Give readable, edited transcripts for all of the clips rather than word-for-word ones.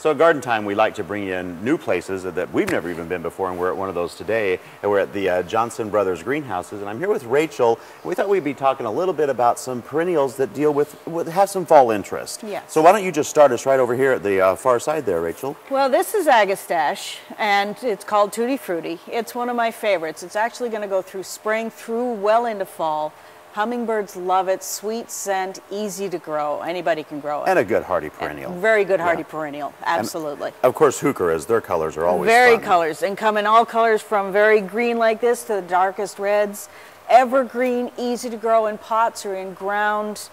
So at Garden Time, we like to bring in new places that we've never even been before, and we're at one of those today. And we're at the Johnson Brothers greenhouses, and I'm here with Rachel. We thought we'd be talking a little bit about some perennials that deal with have some fall interest. Yes. So why don't you just start us right over here at the far side there, Rachel? Well, this is Agastache, and it's called Tutti Frutti. It's one of my favorites. It's actually going to go through spring, through well into fall. Hummingbirds love it, sweet scent, easy to grow. Anybody can grow it. And a good hardy perennial. Very good hardy perennial, absolutely. And of course, Heucheras, their colors are always very fun. colors, and come in all colors from very green like this to the darkest reds. Evergreen, easy to grow in pots or in ground.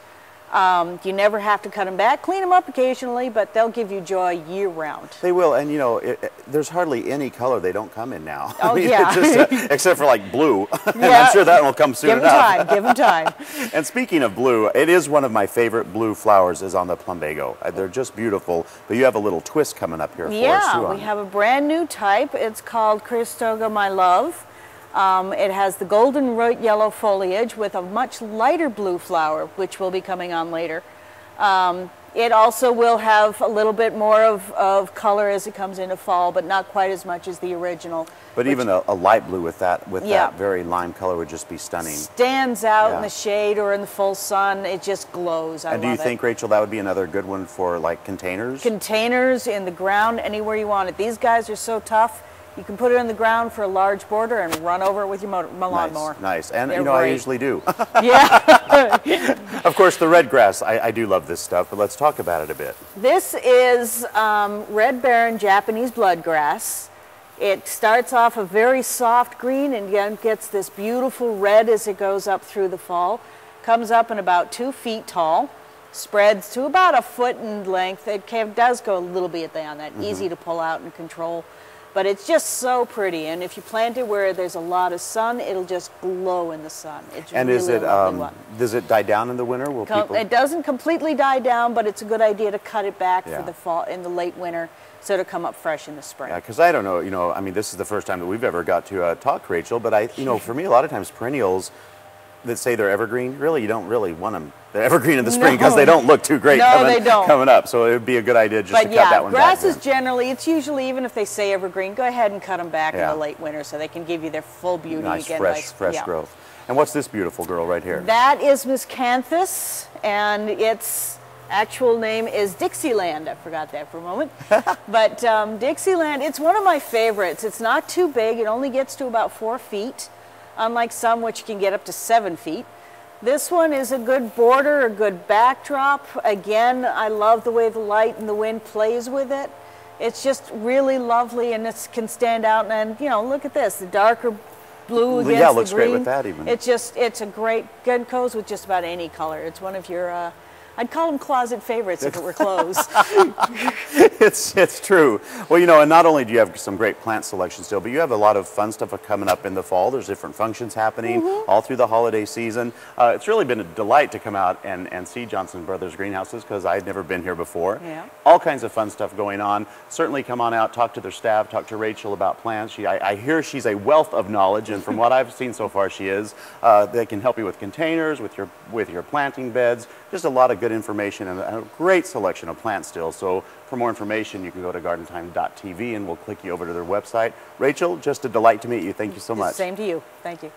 You never have to cut them back. Clean them up occasionally, but they'll give you joy year-round. They will, and you know, there's hardly any color they don't come in now. Oh, I mean, yeah. Just, except for like blue. And Yeah. I'm sure that will come soon enough. Give them time. And speaking of blue, it is one of my favorite blue flowers is on the plumbago. They're just beautiful, but you have a little twist coming up here for us too. Yeah, we have a brand new type. It's called Christoga My Love. It has the golden yellow foliage with a much lighter blue flower, which will be coming on later. It also will have a little bit more of color as it comes into fall, but not quite as much as the original. But even a light blue with that very lime color would just be stunning. Stands out in the shade or in the full sun. It just glows. I love it. And do you think, Rachel, that would be another good one for like containers? Containers, in the ground, anywhere you want it. These guys are so tough. You can put it in the ground for a large border and run over it with your lawnmower. Nice. And They're you know, great. I usually do. Yeah. Of course, the red grass, I do love this stuff, but let's talk about it a bit. This is Red Baron Japanese bloodgrass. It starts off a very soft green and again gets this beautiful red as it goes up through the fall. Comes up in about 2 feet tall. Spreads to about a foot in length. It does go a little bit beyond that. Easy to pull out and control. But it's just so pretty, and if you plant it where there's a lot of sun, it'll just glow in the sun. It's and really is it does it die down in the winter? Will people... It doesn't completely die down, but it's a good idea to cut it back for the fall in the late winter, so to come up fresh in the spring. Yeah, because I don't know, you know, I mean, this is the first time that we've ever got to talk, Rachel. But you know, for me, a lot of times perennials that say they're evergreen, really, you don't really want them. They're evergreen in the spring because they don't look too great coming up. So it would be a good idea just to cut that one back. Grasses generally, it's usually, even if they say evergreen, go ahead and cut them back in the late winter so they can give you their full beauty again. Fresh growth. And what's this beautiful girl right here? That is Miscanthus, and its actual name is Dixieland. I forgot that for a moment. But Dixieland, it's one of my favorites. It's not too big. It only gets to about 4 feet. Unlike some which can get up to 7 feet. This one is a good border, a good backdrop. Again, I love the way the light and the wind plays with it. It's just really lovely, and it can stand out. And you know, look at this, the darker blue against the green. Yeah, it looks great with that even. It's a great, good goes with just about any color. It's one of your, I'd call them closet favorites if it were clothes. It's true. Well, you know, and not only do you have some great plant selection still, but you have a lot of fun stuff coming up in the fall. There's different functions happening all through the holiday season. It's really been a delight to come out and see Johnson Brothers greenhouses because I'd never been here before. Yeah. All kinds of fun stuff going on. Certainly come on out, talk to their staff, talk to Rachel about plants. I hear she's a wealth of knowledge, and from what I've seen so far, she is. They can help you with containers, with your planting beds. Just a lot of good information and a great selection of plants still. So for more information, you can go to gardentime.tv and we'll click you over to their website. Rachel, just a delight to meet you. Thank you so much. Same to you. Thank you.